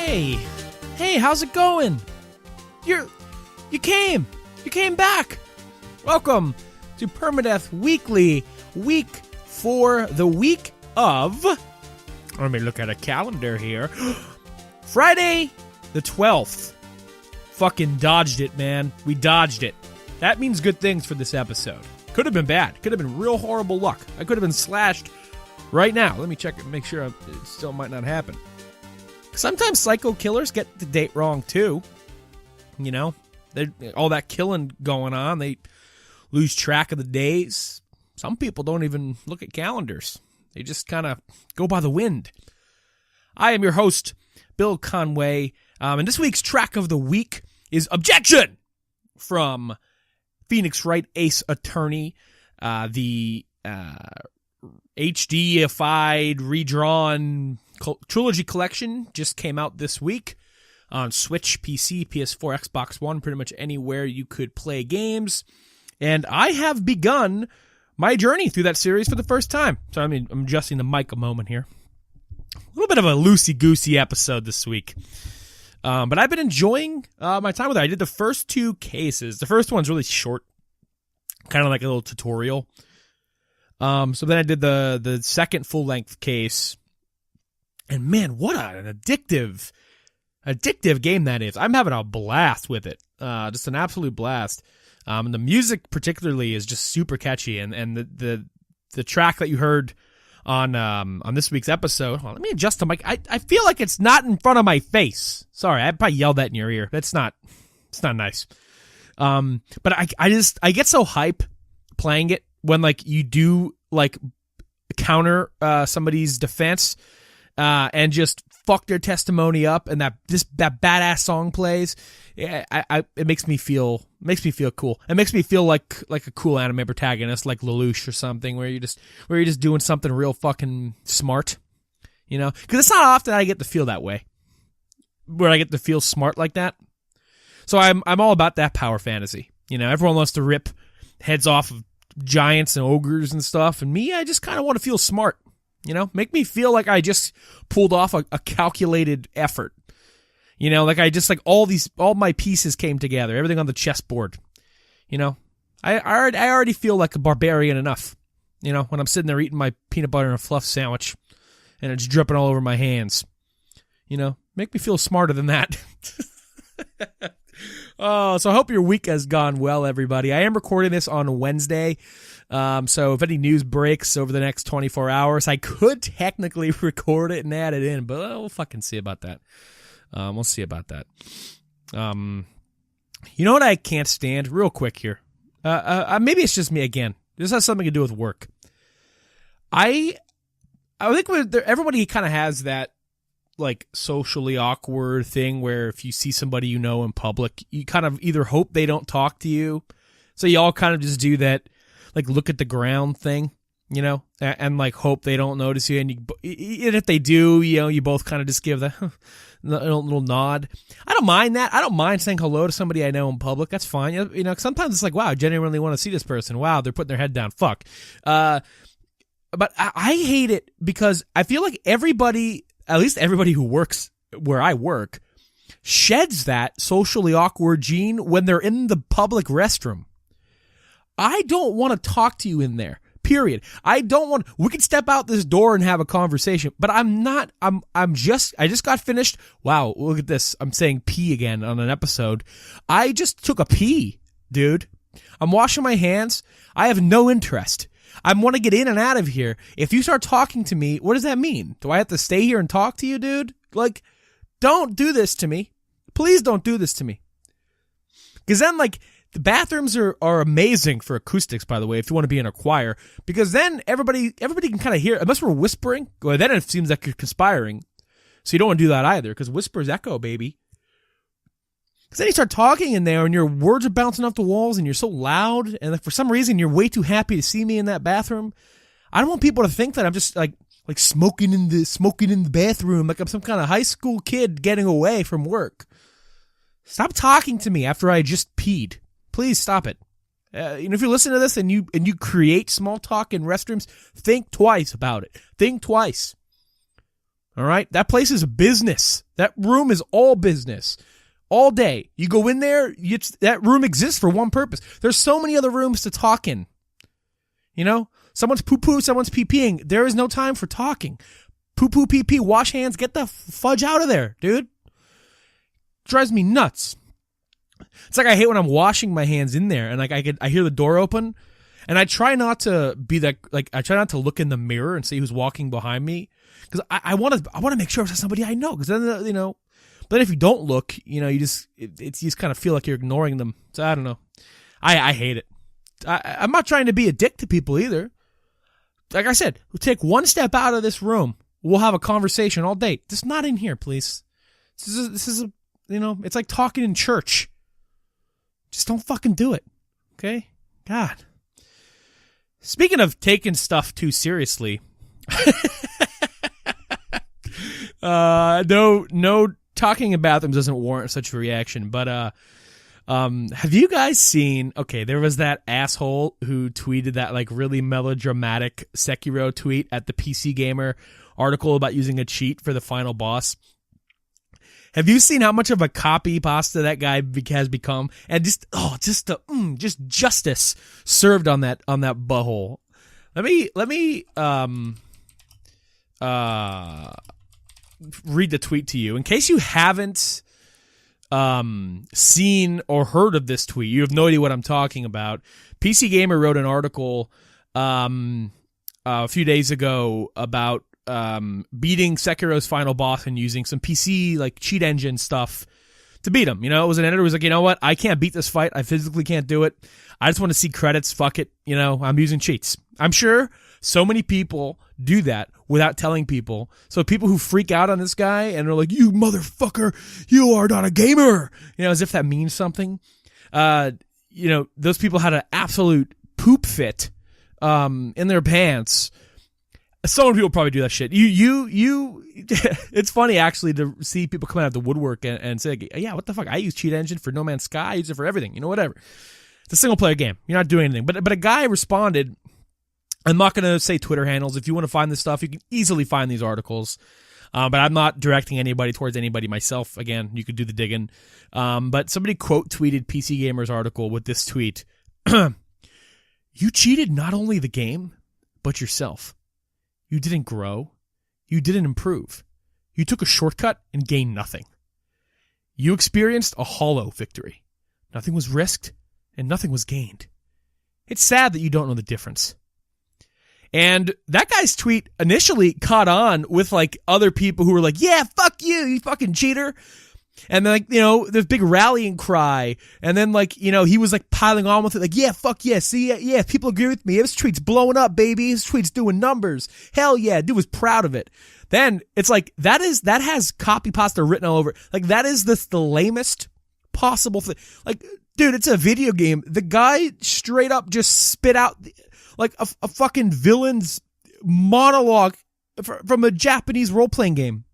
Hey, how's it going? You came back. Welcome to Permadeath Weekly, week for the week of, let me look at a calendar here, Friday the 12th. Fucking dodged it, man. We dodged it. That means good things for this episode. Could have been bad. Could have been real horrible luck. I could have been slashed right now. Let me check and make sure it still might not happen. Sometimes psycho killers get the date wrong too. You know, all that killing going on, they lose track of the days. Some people don't even look at calendars. They just kind of go by the wind. I am your host, Bill Conway, and this week's track of the week is Objection from Phoenix Wright Ace Attorney, the HD-ified, redrawn trilogy collection just came out this week on Switch, PC, PS4, Xbox One, pretty much anywhere you could play games. And I have begun my journey through that series for the first time. So, I'm adjusting the mic a moment here. A little bit of a loosey-goosey episode this week. But I've been enjoying my time with it. I did the first two cases. The first one's really short, kind of like a little tutorial. So then I did the second full-length case. And man, what an addictive game that is. I'm having a blast with it. Just an absolute blast. And the music particularly is just super catchy. And the track that you heard on this week's episode, let me adjust the mic. I feel like it's not in front of my face. Sorry, I probably yelled that in your ear. It's not nice. But I get so hype playing it when like you do like counter somebody's defense. And just fuck their testimony up, and that badass song plays. Yeah, it makes me feel cool. It makes me feel like a cool anime protagonist, like Lelouch or something, where you're just doing something real fucking smart, you know? Because it's not often I get to feel that way, where I get to feel smart like that. So I'm all about that power fantasy. You know, everyone wants to rip heads off of giants and ogres and stuff, and me, I just kind of want to feel smart. You know, make me feel like I just pulled off a calculated effort. You know, like I just like all my pieces came together, everything on the chessboard. You know, I already feel like a barbarian enough. You know, when I'm sitting there eating my peanut butter and fluff sandwich, and it's dripping all over my hands. You know, make me feel smarter than that. Oh, so I hope your week has gone well, everybody. I am recording this on Wednesday. So if any news breaks over the next 24 hours, I could technically record it and add it in, but we'll fucking see about that. We'll see about that. You know what I can't stand? Real quick here. Maybe it's just me again. This has something to do with work. I think everybody kind of has that like socially awkward thing where if you see somebody you know in public, you kind of either hope they don't talk to you. So you all kind of just do that, like look at the ground thing, you know, and like hope they don't notice you. And if they do, you know, you both kind of just give the little nod. I don't mind that. I don't mind saying hello to somebody I know in public. That's fine. You know, sometimes it's like, wow, I genuinely want to see this person. Wow, they're putting their head down. Fuck. But I hate it because I feel like everybody, at least everybody who works where I work, sheds that socially awkward gene when they're in the public restroom. I don't want to talk to you in there, period. I can step out this door and have a conversation, but I just got finished. Wow, look at this. I'm saying pee again on an episode. I just took a pee, dude. I'm washing my hands. I have no interest. I want to get in and out of here. If you start talking to me, what does that mean? Do I have to stay here and talk to you, dude? Like, don't do this to me. Please don't do this to me. Because then, like, the bathrooms are amazing for acoustics, by the way, if you want to be in a choir. Because then everybody can kind of hear, unless we're whispering, well, then it seems like you're conspiring. So you don't want to do that either, because whispers echo, baby. Because then you start talking in there, and your words are bouncing off the walls, and you're so loud, and like, for some reason, you're way too happy to see me in that bathroom. I don't want people to think that I'm just like smoking in the bathroom, like I'm some kind of high school kid getting away from work. Stop talking to me after I just peed. Please stop it. If you listen to this and you create small talk in restrooms, think twice about it. Think twice. All right? That place is a business. That room is all business. All day. You go in there, that room exists for one purpose. There's so many other rooms to talk in. You know? Someone's poo-poo, someone's pee-peeing. There is no time for talking. Poo-poo, pee-pee, wash hands, get the fudge out of there, dude. Drives me nuts. It's like I hate when I'm washing my hands in there and like I hear the door open and I try not to be that, like I try not to look in the mirror and see who's walking behind me because I want to make sure it's somebody I know because then, you know, but then if you don't look, you know, you just kind of feel like you're ignoring them. So I don't know. I hate it. I'm not trying to be a dick to people either. Like I said, we'll take one step out of this room. We'll have a conversation all day. Just not in here, please. This is a, you know, it's like talking in church. Just don't fucking do it. Okay? God. Speaking of taking stuff too seriously, no talking in bathrooms doesn't warrant such a reaction, but have you guys seen, okay, there was that asshole who tweeted that like really melodramatic Sekiro tweet at the PC Gamer article about using a cheat for the final boss. Have you seen how much of a copy pasta that guy has become? And just justice served on that butthole. Let me read the tweet to you in case you haven't seen or heard of this tweet. You have no idea what I'm talking about. PC Gamer wrote an article a few days ago about beating Sekiro's final boss and using some PC like cheat engine stuff to beat him. You know, it was an editor who was like, you know what? I can't beat this fight. I physically can't do it. I just want to see credits. Fuck it. You know, I'm using cheats. I'm sure so many people do that without telling people. So people who freak out on this guy and are like, you motherfucker, you are not a gamer. You know, as if that means something. You know, those people had an absolute poop fit in their pants. So many people probably do that shit. It's funny actually to see people come out of the woodwork and say, yeah, what the fuck? I use Cheat Engine for No Man's Sky. I use it for everything. You know, whatever. It's a single player game. You're not doing anything. But a guy responded. I'm not going to say Twitter handles. If you want to find this stuff, you can easily find these articles. But I'm not directing anybody towards anybody myself. Again, you could do the digging. But somebody quote tweeted PC Gamer's article with this tweet. You cheated not only the game, but yourself. You didn't grow. You didn't improve. You took a shortcut and gained nothing. You experienced a hollow victory. Nothing was risked and nothing was gained. It's sad that you don't know the difference. And that guy's tweet initially caught on with like other people who were like, yeah, fuck you, you fucking cheater. And then, like, you know, there's big rallying cry. And then, like, you know, he was, like, piling on with it. Like, yeah, fuck yeah. See, yeah, people agree with me. His tweet's blowing up, baby. His tweet's doing numbers. Hell yeah. Dude was proud of it. Then it's like, that has copy pasta written all over it. Like, that is the lamest possible thing. Like, dude, it's a video game. The guy straight up just spit out, like, a fucking villain's monologue from a Japanese role-playing game.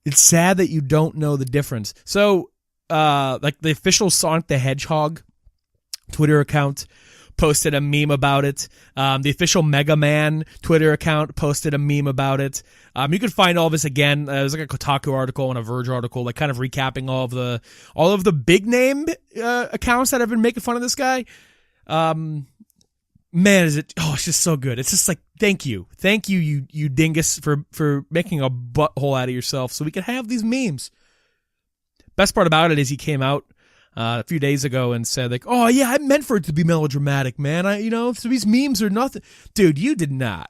It's sad that you don't know the difference. So, like the official Sonic the Hedgehog Twitter account posted a meme about it. The official Mega Man Twitter account posted a meme about it. You can find all this again. There's like a Kotaku article and a Verge article, like kind of recapping all of the big name accounts that have been making fun of this guy. Man, it's just so good. It's just like, thank you, you dingus for making a butthole out of yourself so we can have these memes. Best part about it is he came out a few days ago and said like, oh yeah, I meant for it to be melodramatic, man. So these memes are nothing. Dude, you did not.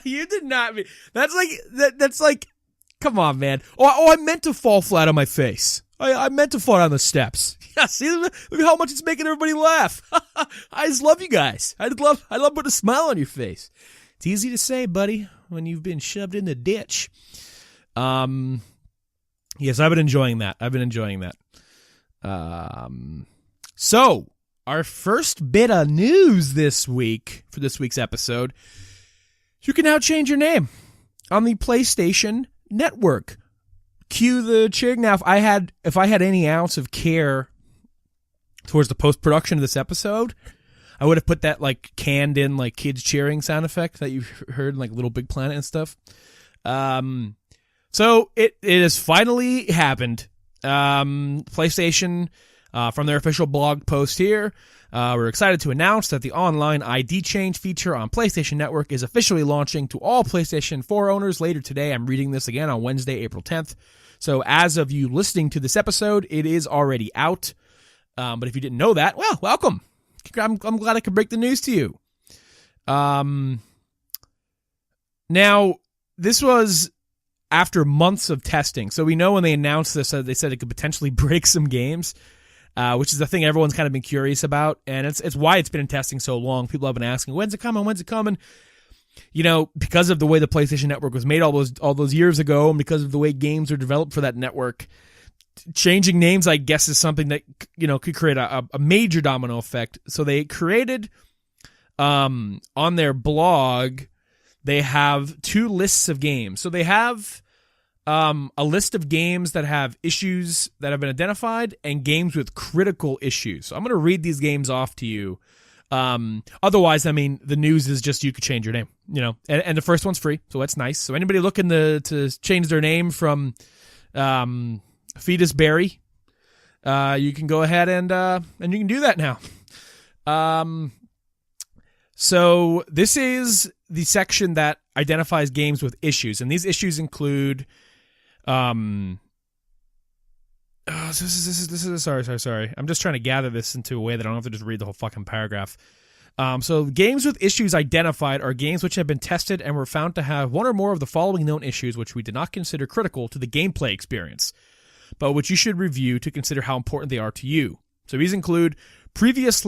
You did not. That's like, come on, man. Oh, I meant to fall flat on my face. I meant to fall down the steps. Yeah, see, look at how much it's making everybody laugh. I just love you guys. I love putting a smile on your face. It's easy to say, buddy, when you've been shoved in the ditch. Yes, I've been enjoying that. So, our first bit of news this week, for this week's episode, you can now change your name on the PlayStation Network. Cue the cheering. Now, if I had any ounce of care towards the post-production of this episode, I would have put that like canned in like kids cheering sound effect that you've heard in like Little Big Planet and stuff. So it has finally happened. PlayStation, from their official blog post here, we're excited to announce that the online ID change feature on PlayStation Network is officially launching to all PlayStation 4 owners later today. I'm reading this again on Wednesday, April 10th. So as of you listening to this episode, it is already out. But if you didn't know that, well, welcome. I'm glad I could break the news to you. Now, this was after months of testing. So we know when they announced this, they said it could potentially break some games, which is the thing everyone's kind of been curious about. And it's why it's been in testing so long. People have been asking, when's it coming? When's it coming? You know, because of the way the PlayStation Network was made all those years ago, and because of the way games are developed for that network, changing names, I guess, is something that, you know, could create a major domino effect. So they created, on their blog, they have two lists of games. So they have a list of games that have issues that have been identified and games with critical issues. So I'm going to read these games off to you. Otherwise, I mean, the news is just you could change your name, you know, and the first one's free, so that's nice. So anybody looking to change their name from Fetus Berry, you can go ahead and you can do that now. So this is the section that identifies games with issues, and these issues include sorry. I'm just trying to gather this into a way that I don't have to just read the whole fucking paragraph. So games with issues identified are games which have been tested and were found to have one or more of the following known issues which we did not consider critical to the gameplay experience, but which you should review to consider how important they are to you. So these include previous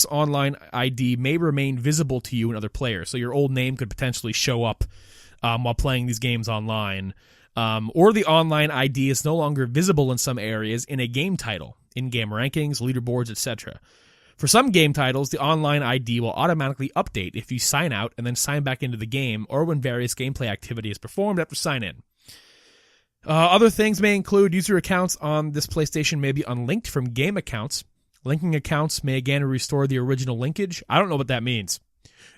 online ID may remain visible to you and other players. So your old name could potentially show up while playing these games online. Or the online ID is no longer visible in some areas in a game title, in-game rankings, leaderboards, etc. For some game titles, the online ID will automatically update if you sign out and then sign back into the game, or when various gameplay activity is performed after sign-in. Other things may include user accounts on this PlayStation may be unlinked from game accounts. Linking accounts may again restore the original linkage. I don't know what that means.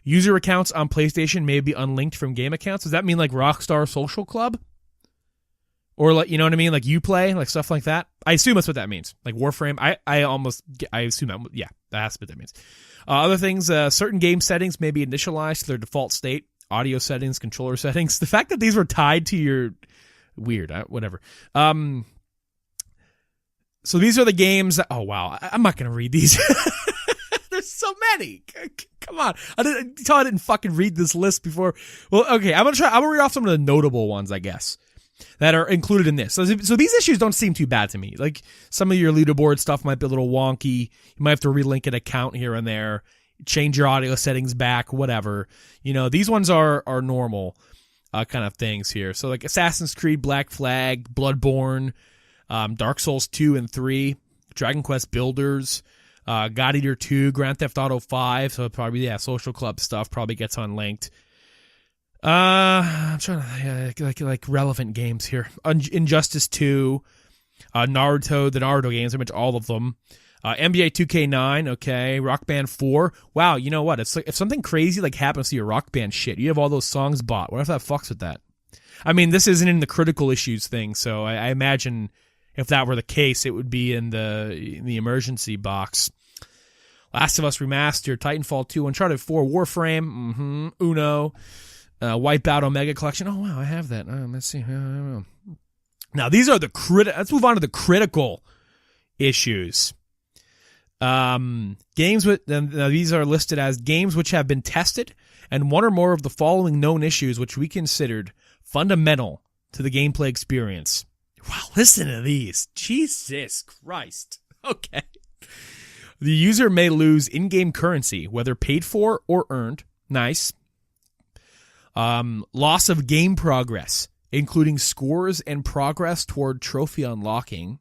User accounts on PlayStation may be unlinked from game accounts. Does that mean like Rockstar Social Club? Or, like, you know what I mean? Like Uplay, like stuff like that. I assume that's what that means. Like Warframe. I assume that, yeah, that's what that means. Other things, certain game settings may be initialized to their default state. Audio settings, controller settings. The fact that these were tied to your, weird, whatever. So these are the games that, oh wow, I'm not going to read these. There's so many. Come on. I didn't fucking read this list before. Well, okay, I'm going to read off some of the notable ones, I guess, that are included in this. So these issues don't seem too bad to me. Like, some of your leaderboard stuff might be a little wonky. You might have to relink an account here and there, change your audio settings back, whatever. You know, these ones are normal kind of things here. So like Assassin's Creed, Black Flag, Bloodborne, Dark Souls 2 and 3, Dragon Quest Builders, God Eater 2, Grand Theft Auto 5. So probably, yeah, Social Club stuff probably gets unlinked. I'm trying to like relevant games here. Injustice 2, Naruto, the Naruto games, I mentioned all of them. NBA 2K9, okay. Rock Band 4. Wow, you know what? It's like if something crazy like happens to your Rock Band shit, you have all those songs bought. What if that fucks with that? I mean, this isn't in the critical issues thing, so I imagine if that were the case, it would be in the emergency box. Last of Us Remastered, Titanfall 2, Uncharted 4, Warframe, Uno, Wipeout Omega Collection. Oh, wow, I have that. Let's see. Now, these are let's move on to the critical issues. Games with, now these are listed as games which have been tested and one or more of the following known issues which we considered fundamental to the gameplay experience. Wow, listen to these. Jesus Christ. Okay. The user may lose in-game currency, whether paid for or earned. Nice. Loss of game progress, including scores and progress toward trophy unlocking.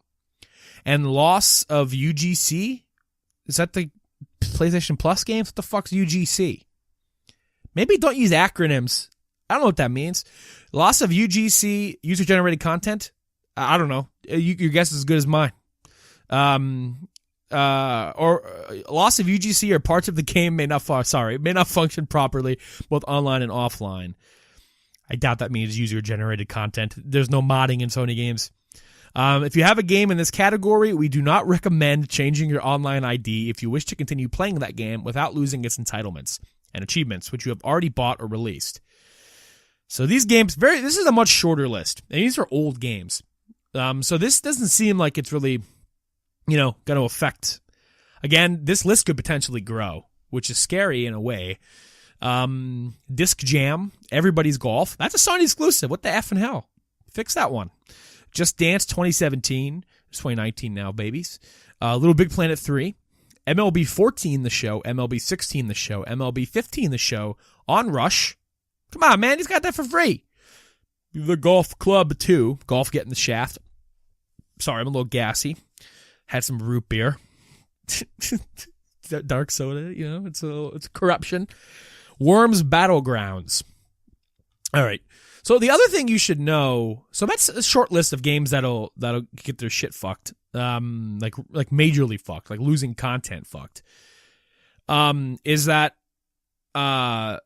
And loss of UGC. Is that the PlayStation Plus games? What the fuck's UGC? Maybe don't use acronyms. I don't know what that means. Loss of UGC, user-generated content? I don't know. Your guess is as good as mine. Or loss of UGC or parts of the game may not function properly, both online and offline. I doubt that means user-generated content. There's no modding in Sony games. If you have a game in this category, we do not recommend changing your online ID if you wish to continue playing that game without losing its entitlements and achievements, which you have already bought or released. So these games, this is a much shorter list, and these are old games. So this doesn't seem like it's really, going to affect. Again, this list could potentially grow, which is scary in a way. Disc Jam, Everybody's Golf. That's a Sony exclusive. What the F in hell? Fix that one. Just Dance 2017. It's 2019 now, babies. Little Big Planet 3. MLB 14 the show. MLB 16 the show. MLB 15 the show. On Rush. Come on, man. He's got that for free. The Golf Club 2. Golf Getting the Shaft. Sorry, I'm a little gassy. Had some root beer. Dark soda, it's corruption. Worms Battlegrounds. All right. So the other thing you should know, so that's a short list of games that'll get their shit fucked. Like majorly fucked, like losing content fucked. Is that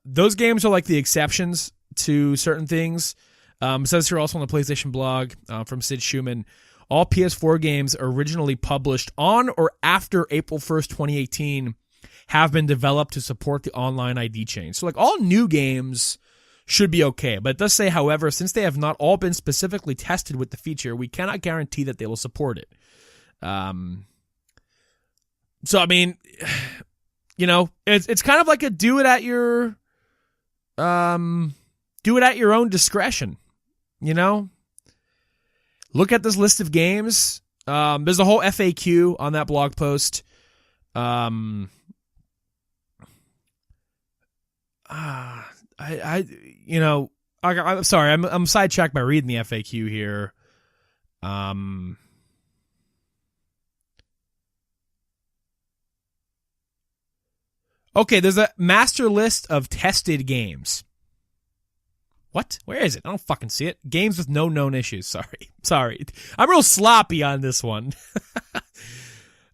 those games are like the exceptions to certain things. It says here also on the PlayStation blog from Sid Schumann, all PS4 games originally published on or after April 1st, 2018 have been developed to support the online ID change. So like all new games should be okay. But it does say, however, since they have not all been specifically tested with the feature, we cannot guarantee that they will support it. So, I mean, it's kind of like a do it at your own discretion, Look at this list of games. There's a whole FAQ on that blog post. I'm sorry. I'm sidetracked by reading the FAQ here. Okay, there's a master list of tested games. What? Where is it? I don't fucking see it. Games with no known issues. Sorry. I'm real sloppy on this one.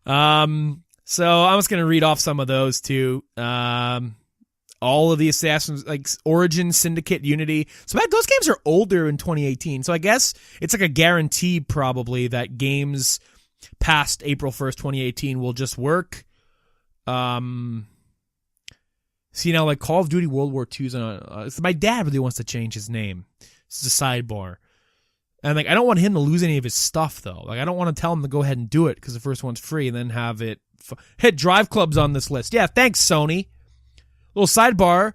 So I'm just going to read off some of those too. All of the Assassin's, like Origin, Syndicate, Unity. So those games are older in 2018. So I guess it's like a guarantee probably that games past April 1st, 2018 will just work. See, now, like, Call of Duty World War II's on... my dad really wants to change his name. This is a sidebar. And, like, I don't want him to lose any of his stuff, though. Like, I don't want to tell him to go ahead and do it because the first one's free and then have it... hit Drive Club's on this list. Yeah, thanks, Sony. Little sidebar.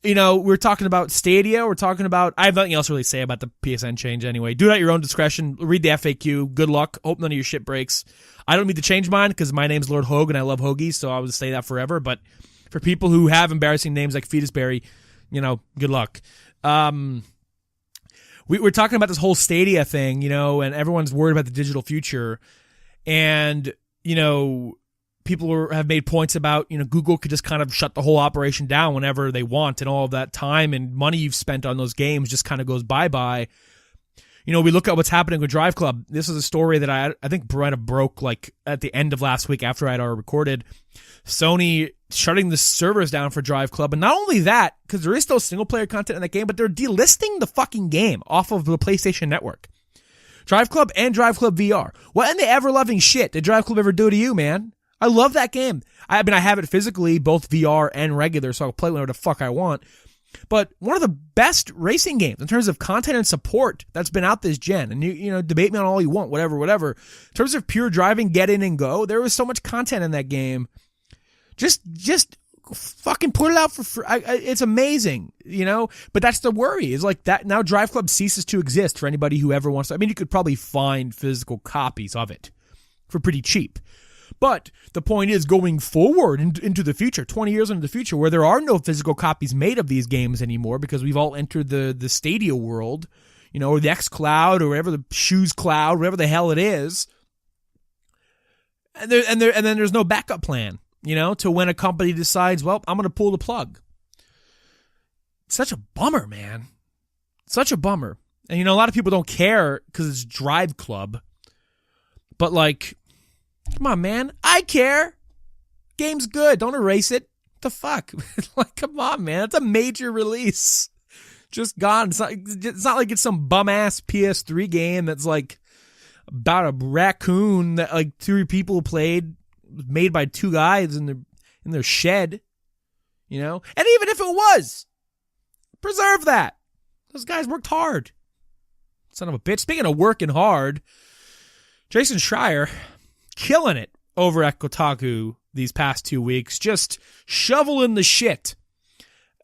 We're talking about Stadia. We're talking about... I have nothing else to really say about the PSN change anyway. Do it at your own discretion. Read the FAQ. Good luck. Hope none of your shit breaks. I don't need to change mine because my name's Lord Hogue and I love hoagies, so I would say that forever, but... for people who have embarrassing names like Fetusberry, good luck. We're talking about this whole Stadia thing, and everyone's worried about the digital future. And, people have made points about, Google could just kind of shut the whole operation down whenever they want, and all of that time and money you've spent on those games just kind of goes bye-bye. We look at what's happening with Drive Club. This is a story that I think might have broke like at the end of last week after I'd already recorded. Sony shutting the servers down for Drive Club. And not only that, because there is still single-player content in that game, but they're delisting the fucking game off of the PlayStation Network. Drive Club and Drive Club VR. What in the ever-loving shit did Drive Club ever do to you, man? I love that game. I have it physically, both VR and regular, so I'll play whenever the fuck I want. But one of the best racing games in terms of content and support that's been out this gen. And you debate me on all you want, whatever. In terms of pure driving, get in and go, there was so much content in that game. Just fucking put it out for free. It's amazing, But that's the worry, is like that now Drive Club ceases to exist for anybody who ever wants to. I mean, you could probably find physical copies of it for pretty cheap. But the point is, going forward into the future, 20 years into the future, where there are no physical copies made of these games anymore because we've all entered the Stadia world, or the X Cloud or whatever, the Shoes Cloud, whatever the hell it is. And then there's no backup plan, to when a company decides, well, I'm going to pull the plug. It's such a bummer, man. Such a bummer. And, a lot of people don't care because it's Drive Club. But, like... come on, man. I care. Game's good. Don't erase it. What the fuck? Like, come on, man. It's a major release. just gone. It's not like it's some bum-ass PS3 game that's like about a raccoon that like 3 people played, made by 2 guys in their shed, you know? And even if it was, preserve that. Those guys worked hard. Son of a bitch. Speaking of working hard, Jason Schreier killing it over at Kotaku these past 2 weeks, just shoveling the shit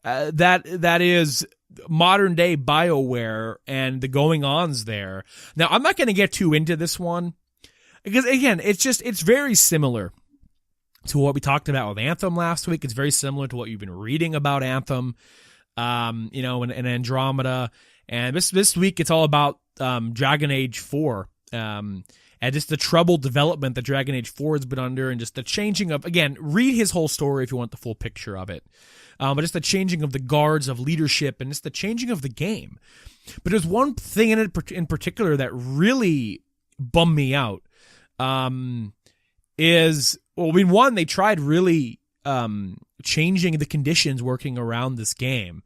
that is modern day BioWare and the going-ons there. Now, I'm not going to get too into this one because, again, it's very similar to what we talked about with Anthem last week. It's very similar to what you've been reading about Anthem, and Andromeda. And this week, it's all about Dragon Age 4, and just the troubled development that Dragon Age 4 has been under, and just the changing of, again, read his whole story if you want the full picture of it. But just the changing of the guards of leadership and just the changing of the game. But there's one thing in it in particular that really bummed me out. One, they tried really changing the conditions working around this game.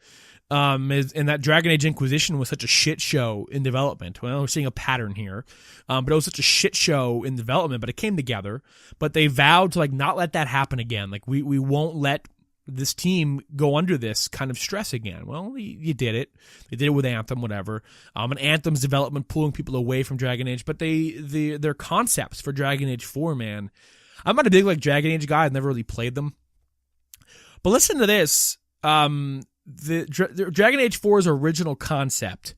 And that Dragon Age Inquisition was such a shit show in development. Well, we're seeing a pattern here. But it was such a shit show in development, but it came together. But they vowed to like not let that happen again. Like we won't let this team go under this kind of stress again. Well, you did it. They did it with Anthem, whatever. And Anthem's development pulling people away from Dragon Age, but their concepts for Dragon Age 4, man. I'm not a big like Dragon Age guy. I've never really played them. But listen to this. The Dragon Age 4's original concept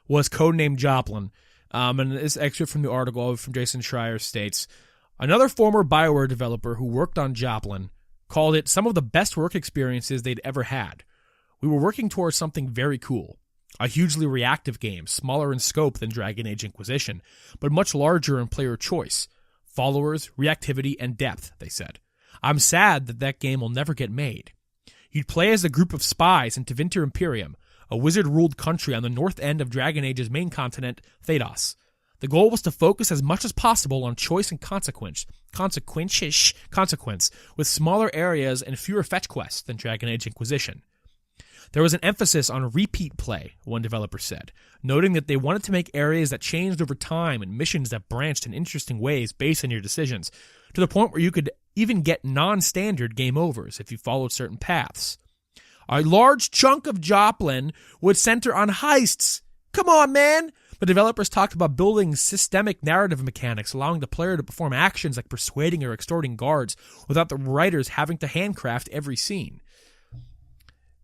was codenamed Joplin. And this excerpt from the article from Jason Schreier states, another former BioWare developer who worked on Joplin called it some of the best work experiences they'd ever had. We were working towards something very cool. A hugely reactive game, smaller in scope than Dragon Age Inquisition, but much larger in player choice, followers, reactivity, and depth, they said. I'm sad that game will never get made. You'd play as a group of spies in Tevinter Imperium, a wizard-ruled country on the north end of Dragon Age's main continent, Thedos. The goal was to focus as much as possible on choice and consequence, with smaller areas and fewer fetch quests than Dragon Age Inquisition. There was an emphasis on repeat play, one developer said, noting that they wanted to make areas that changed over time and missions that branched in interesting ways based on your decisions, to the point where you could even get non-standard game overs if you followed certain paths. A large chunk of Joplin would center on heists. Come on, man! But developers talked about building systemic narrative mechanics, allowing the player to perform actions like persuading or extorting guards without the writers having to handcraft every scene.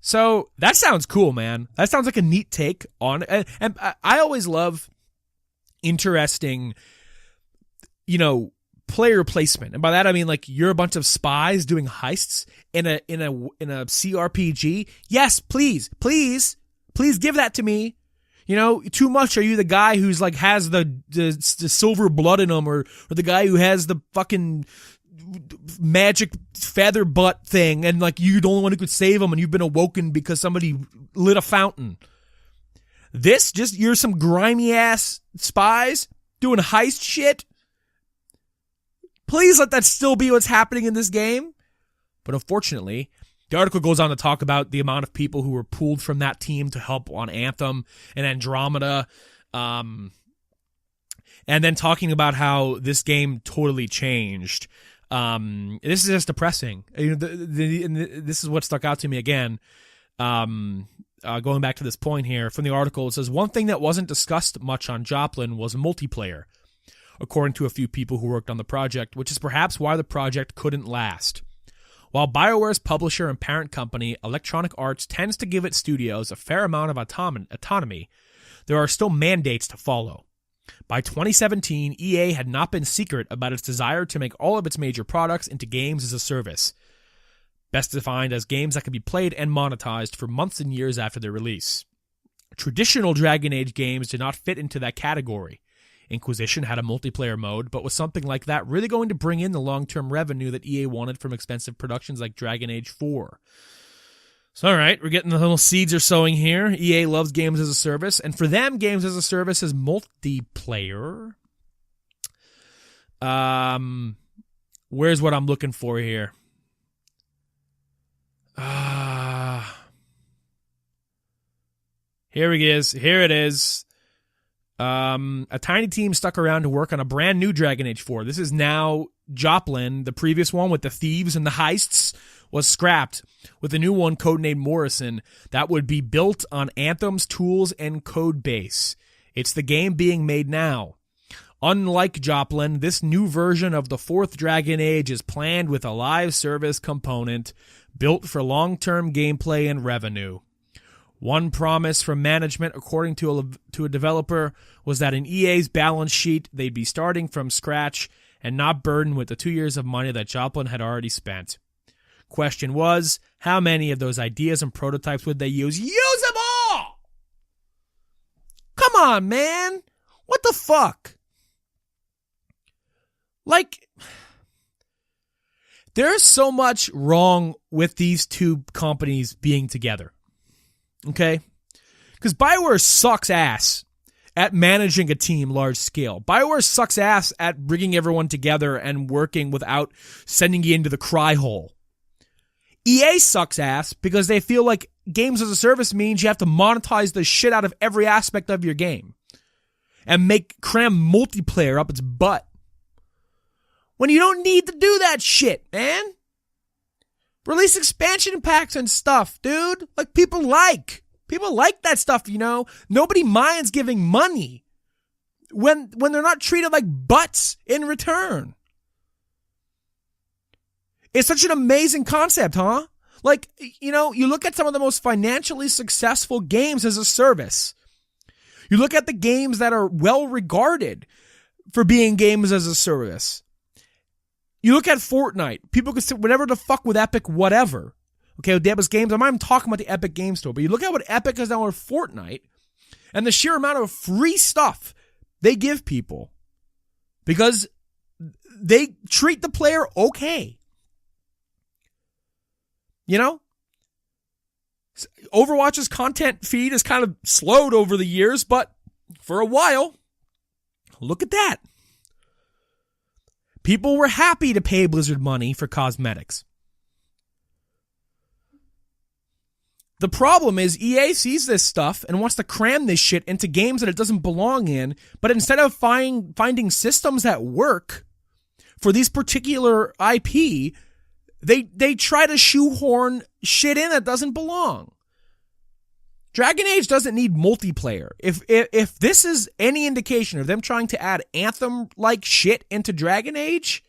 So that sounds cool, man. That sounds like a neat take on it. And I always love interesting, player placement. And by that I mean like you're a bunch of spies doing heists in a CRPG. Yes, please give that to me. Too much. Are you the guy who's like has the silver blood in him, or the guy who has the fucking magic feather butt thing, and like you're the only one who could save him, and you've been awoken because somebody lit a fountain? You're some grimy ass spies doing heist shit. Please let that still be what's happening in this game. But unfortunately, the article goes on to talk about the amount of people who were pulled from that team to help on Anthem and Andromeda. And then talking about how this game totally changed. This is just depressing. This is what stuck out to me again. Going back to this point here from the article, it says, one thing that wasn't discussed much on Joplin was multiplayer, according to a few people who worked on the project, which is perhaps why the project couldn't last. While BioWare's publisher and parent company, Electronic Arts, tends to give its studios a fair amount of autonomy, there are still mandates to follow. By 2017, EA had not been secret about its desire to make all of its major products into games as a service, best defined as games that can be played and monetized for months and years after their release. Traditional Dragon Age games did not fit into that category. Inquisition had a multiplayer mode, but was something like that really going to bring in the long-term revenue that EA wanted from expensive productions like Dragon Age 4? So, all right, we're getting the little seeds are sowing here. EA loves games as a service, and for them, games as a service is multiplayer. Where's what I'm looking for here? Here it is. A tiny team stuck around to work on a brand new Dragon Age 4. This is now Joplin. The previous one with the thieves and the heists was scrapped, with a new one codenamed Morrison that would be built on Anthem's tools and code base. It's the game being made now. Unlike Joplin, this new version of the fourth Dragon Age is planned with a live service component built for long-term gameplay and revenue. One promise from management, according to a developer, was that in EA's balance sheet, they'd be starting from scratch and not burdened with the 2 years of money that Joplin had already spent. Question was, how many of those ideas and prototypes would they use? Use them all! Come on, man! What the fuck? Like, there's so much wrong with these two companies being together. Okay? Because BioWare sucks ass at managing a team large scale. BioWare sucks ass at bringing everyone together and working without sending you into the cry hole. EA sucks ass because they feel like games as a service means you have to monetize the shit out of every aspect of your game and cram multiplayer up its butt. When you don't need to do that shit, man. Release expansion packs and stuff, dude. Like, people like that stuff, you know. Nobody minds giving money when they're not treated like butts in return. It's such an amazing concept, huh? Like, you know, you look at some of the most financially successful games as a service. You look at the games that are well regarded for being games as a service. You look at Fortnite. People can say whatever the fuck with Epic whatever. Okay, with Epic Games. I'm not even talking about the Epic Game Store. But you look at what Epic has done with Fortnite and the sheer amount of free stuff they give people because they treat the player okay. You know? Overwatch's content feed has kind of slowed over the years, but for a while, look at that. People were happy to pay Blizzard money for cosmetics. The problem is EA sees this stuff and wants to cram this shit into games that it doesn't belong in, but instead of finding systems that work for these particular IP, they try to shoehorn shit in that doesn't belong. Dragon Age doesn't need multiplayer. If this is any indication of them trying to add Anthem-like shit into Dragon Age,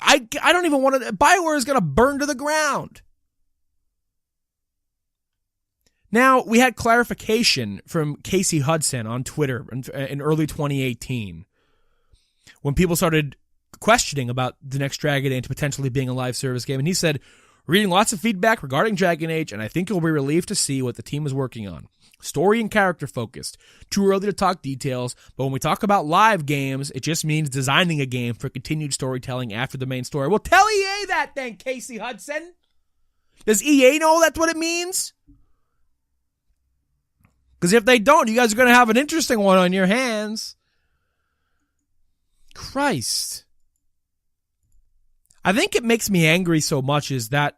I don't even want to... BioWare is going to burn to the ground. Now, we had clarification from Casey Hudson on Twitter in early 2018 when people started questioning about the next Dragon Age potentially being a live service game, and he said, reading lots of feedback regarding Dragon Age, and I think you'll be relieved to see what the team is working on. Story and character focused. Too early to talk details, but when we talk about live games, it just means designing a game for continued storytelling after the main story. Well, tell EA that then, Casey Hudson. Does EA know that's what it means? Because if they don't, you guys are going to have an interesting one on your hands. Christ. I think it makes me angry so much is that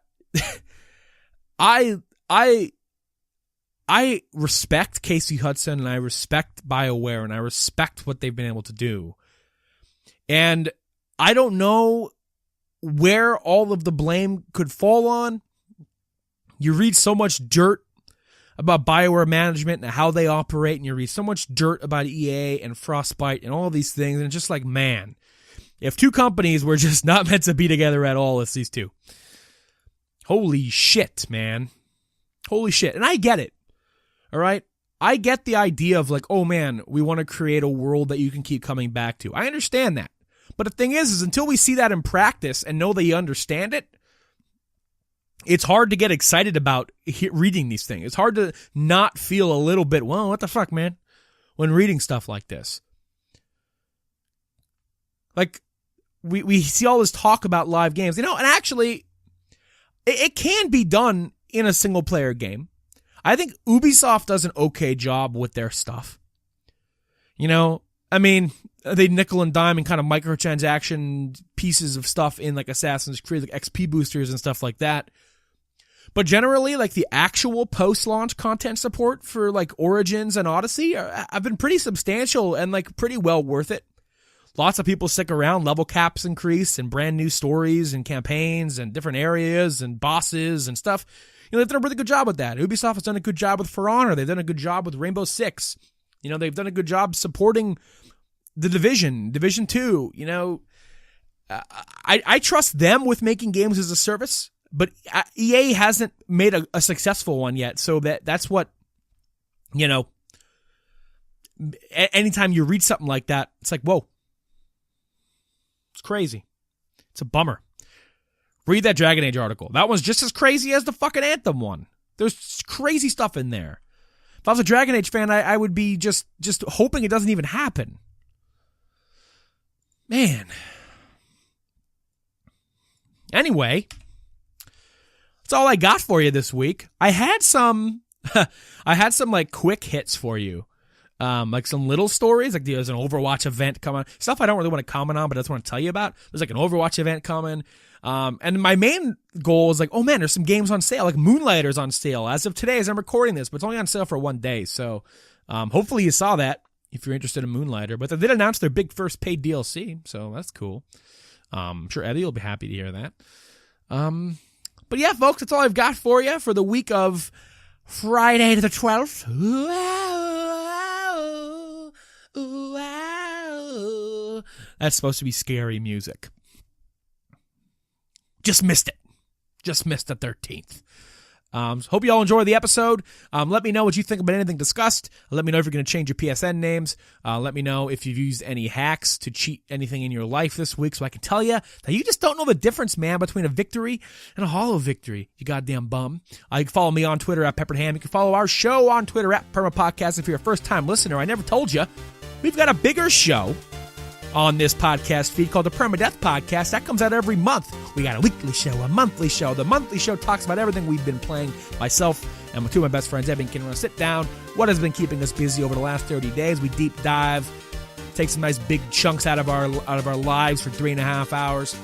I respect Casey Hudson and I respect BioWare and I respect what they've been able to do. And I don't know where all of the blame could fall on. You read so much dirt about BioWare management and how they operate, and you read so much dirt about EA and Frostbite and all these things, and it's just like, man, if two companies were just not meant to be together at all, it's these two. Holy shit, man. Holy shit. And I get it. All right? I get the idea of like, oh man, we want to create a world that you can keep coming back to. I understand that. But the thing is until we see that in practice and know that you understand it, it's hard to get excited about reading these things. It's hard to not feel a little bit, well, what the fuck, man, when reading stuff like this. Like, we see all this talk about live games, you know, and actually, it can be done in a single-player game. I think Ubisoft does an okay job with their stuff. You know, I mean, they nickel and dime and kind of microtransaction pieces of stuff in like Assassin's Creed, like XP boosters and stuff like that. But generally, like the actual post-launch content support for like Origins and Odyssey have been pretty substantial and like pretty well worth it. Lots of people stick around, level caps increase, and brand new stories and campaigns and different areas and bosses and stuff. They've done a really good job with that. Ubisoft has done a good job with For Honor. They've done a good job with Rainbow Six. They've done a good job supporting The Division, Division 2. I trust them with making games as a service, but EA hasn't made a successful one yet. So that's what, anytime you read something like that, it's like, whoa. It's crazy. It's a bummer. Read that Dragon Age article. That one's just as crazy as the fucking Anthem one. There's crazy stuff in there. If I was a Dragon Age fan, I would be just hoping it doesn't even happen. Man. Anyway, that's all I got for you this week. I had some like quick hits for you. Like some little stories, like there's an Overwatch event coming, stuff I don't really want to comment on, but I just want to tell you about. There's like an Overwatch event coming. And my main goal is like, oh man, there's some games on sale. Like Moonlighter's on sale as of today as I'm recording this, but it's only on sale for 1 day. So, hopefully you saw that if you're interested in Moonlighter, but they did announce their big first paid DLC. So that's cool. I'm sure Eddie will be happy to hear that. But yeah, folks, that's all I've got for you for the week of Friday the 12th. That's supposed to be scary music. Just missed it. Just missed the 13th. Hope you all enjoy the episode. Let me know what you think about anything discussed. Let me know if you're going to change your PSN names. Let me know if you've used any hacks to cheat anything in your life this week so I can tell you that you just don't know the difference, man, between a victory and a hollow victory, you goddamn bum. You can follow me on Twitter at PepperedHam. You can follow our show on Twitter at PermaPodcast. If you're a first-time listener, I never told you, we've got a bigger show on this podcast feed called the Permadeath Podcast. That comes out every month. We got a weekly show, a monthly show. The monthly show talks about everything we've been playing. Myself and two of my best friends, Evan, can sit down. What has been keeping us busy over the last 30 days? We deep dive, take some nice big chunks out of our lives for 3.5 hours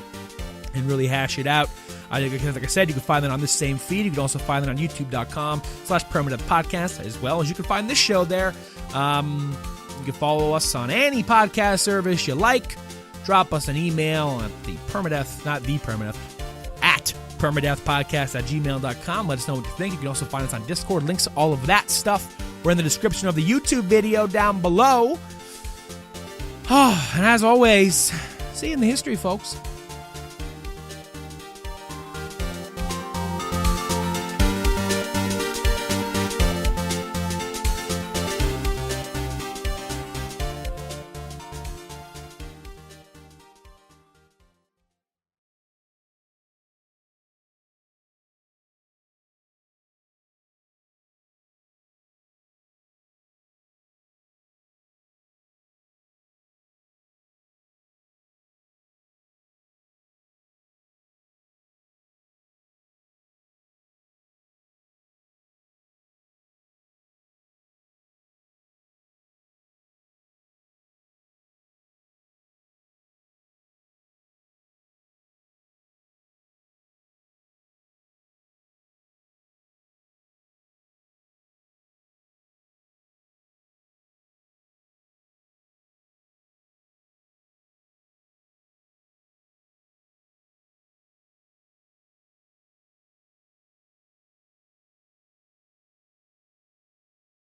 and really hash it out. Like I said, you can find that on this same feed. You can also find it on youtube.com/Permadeath Podcast, as well as you can find this shoth there. You can follow us on any podcast service you like. Drop us an email at at permadeathpodcast@gmail.com. Let us know what you think. You can also find us on Discord. Links to all of that stuff were in the description of the YouTube video down below. And as always, see you in the history, folks.